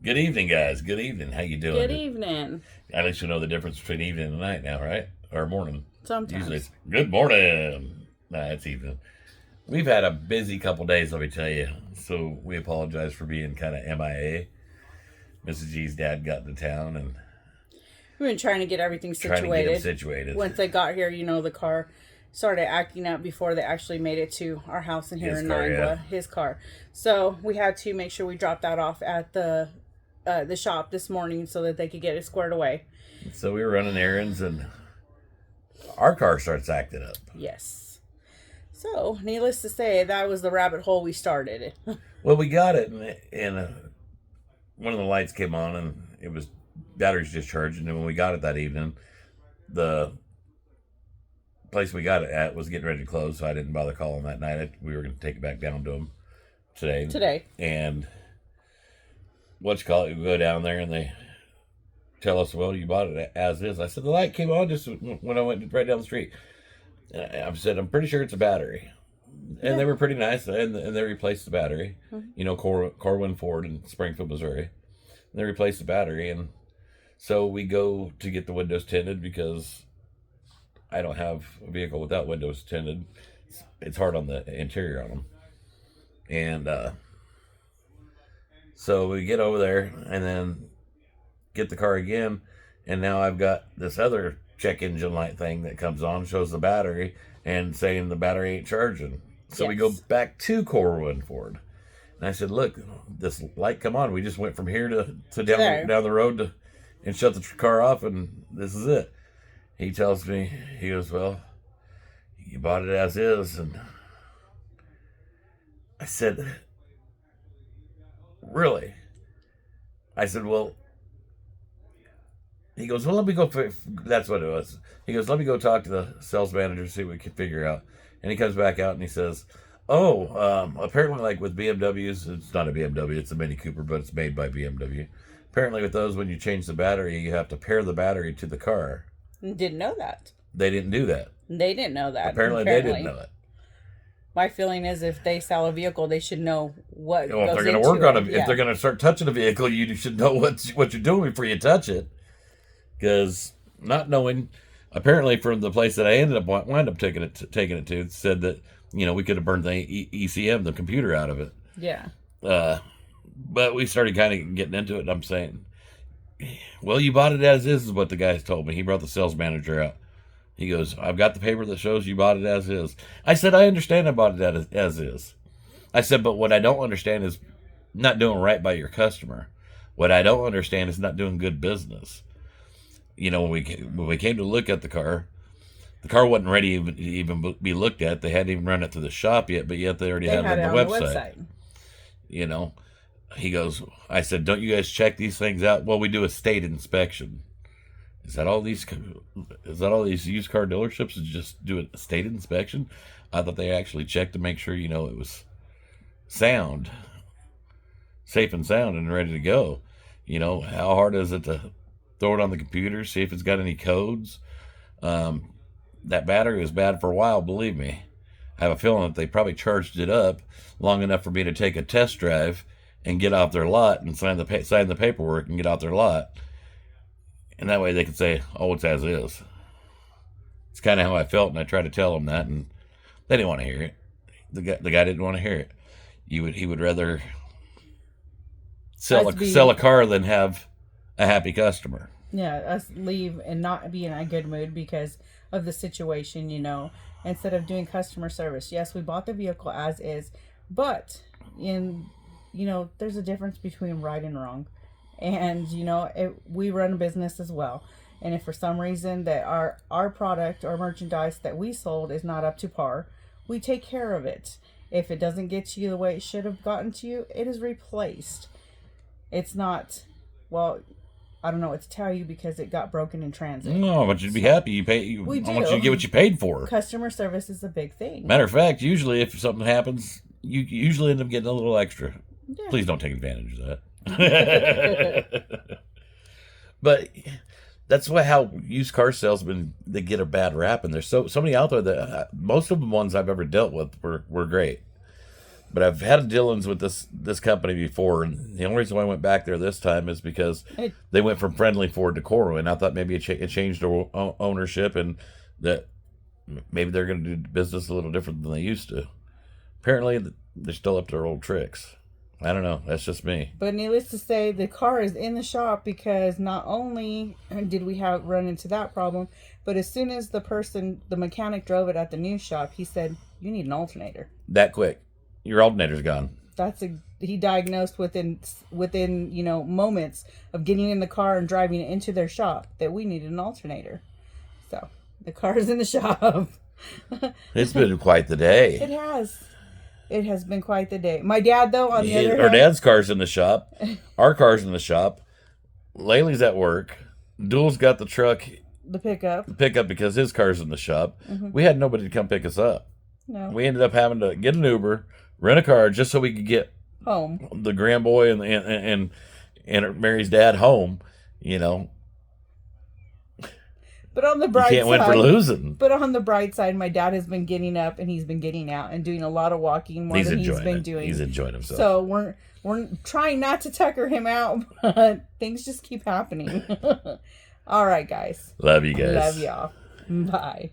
Good evening, guys. Good evening. How you doing? Good evening. At least you know the difference between evening and night now, right? Or morning. Sometimes. Usually it's good morning. Nah, it's evening. We've had a busy couple days, let me tell you. So we apologize for being kind of MIA. Mrs. G's dad got into town and We've been trying to get everything trying to get him situated. situated. Once they got here, the car started acting up before they actually made it to our house in here His in car, Nangua, yeah. his car. So we had to make sure we dropped that off at the shop this morning so that they could get it squared away. So we were running errands and our car starts acting up. Yes. So, needless to say, that was the rabbit hole we started. Well, we got it and one of the lights came on and it was batteries discharged. And then when we got it that evening, the place we got it at was getting ready to close, so I didn't bother calling that night. We were going to take it back down to them today. And we go down there and they tell us, well, you bought it as is. I said, the light came on just when I went right down the street. And I said, I'm pretty sure it's a battery. And they were pretty nice, and they replaced the battery. Mm-hmm. You know, Corwin Ford in Springfield, Missouri. And they replaced the battery, and so we go to get the windows tinted because I don't have a vehicle without windows tinted. It's hard on the interior on them. And so we get over there and then get the car again, and now I've got this other check engine light thing that comes on, shows the battery, and saying the battery ain't charging. So we go back to Corwin Ford. And I said, look, this light come on. We just went from here to down the road and shut the car off, and this is it. He tells me, he goes, well, you bought it as is. And I said, really? I said, well, he goes, well, let me go. That's what it was. He goes, let me go talk to the sales manager, see what we can figure out. And he comes back out and he says, apparently like with BMWs, it's not a BMW, it's a Mini Cooper, but it's made by BMW. Apparently with those, when you change the battery, you have to pair the battery to the car. Didn't know that. They didn't do that. They didn't know that. Apparently. They didn't know it. My feeling is if they sell a vehicle, they should know what well, goes if they're going to work on it. Yeah. If they're going to start touching a vehicle, you should know what you're doing before you touch it. Because not knowing, apparently from the place that I wound up taking it to, said that we could have burned the ECM, the computer, out of it. Yeah. But we started kind of getting into it, and I'm saying, well, you bought it as is what the guy told me. He brought the sales manager out. He goes, I've got the paper that shows you bought it as is. I said, I understand I bought it as is. I said, but what I don't understand is not doing right by your customer. What I don't understand is not doing good business. When we came to look at the car wasn't ready to even be looked at. They hadn't even run it to the shop yet, but yet they already had it on the website. He goes, I said, don't you guys check these things out? Well, we do a state inspection. Is that all these used car dealerships just do a state inspection? I thought they actually checked to make sure, it was safe and sound and ready to go. How hard is it to throw it on the computer, see if it's got any codes? That battery was bad for a while, believe me. I have a feeling that they probably charged it up long enough for me to take a test drive and get off their lot and sign the paperwork and get off their lot. And that way they could say, oh, it's as is. It's kind of how I felt, and I tried to tell them that, and they didn't want to hear it. The guy didn't want to hear it. He would rather sell a car than have a happy customer. Yeah, us leave and not be in a good mood because of the situation, instead of doing customer service. Yes, we bought the vehicle as is, but there's a difference between right and wrong. And, we run a business as well. And if for some reason that our product or merchandise that we sold is not up to par, we take care of it. If it doesn't get to you the way it should have gotten to you, it is replaced. It's not, well, I don't know what to tell you because it got broken in transit. No, but you'd be happy. I want you to get what you paid for. Customer service is a big thing. Matter of fact, usually if something happens, you usually end up getting a little extra. Yeah. Please don't take advantage of that. But that's how used car salesmen, they get a bad rap, and there's so many out there that most of the ones I've ever dealt with were great. But I've had dealings with this company before, and the only reason why I went back there this time is because they went from friendly Ford to Coro, and I thought maybe it changed ownership, and that maybe they're going to do business a little different than they used to. Apparently, they're still up to their old tricks. I don't know. That's just me. But needless to say, the car is in the shop because not only did we run into that problem, but as soon as the mechanic drove it at the new shop, he said, "You need an alternator." That quick, your alternator's gone. He diagnosed within moments of getting in the car and driving it into their shop that we needed an alternator. So the car is in the shop. It's been quite the day. It has. It has been quite the day. My dad, though, on the other hand... Our dad's car's in the shop. Our car's in the shop. Laylee's at work. Duel's got the truck. The pickup. Because his car's in the shop. Mm-hmm. We had nobody to come pick us up. No. We ended up having to get an Uber, rent a car, just so we could get home. The grand boy and Mary's dad home, But on the bright side, you can't win for losing. But on the bright side, my dad has been getting up and he's been getting out and doing a lot of walking more than he's been doing. He's enjoying himself. So we're trying not to tucker him out, but things just keep happening. All right, guys. Love you guys. Love y'all. Bye.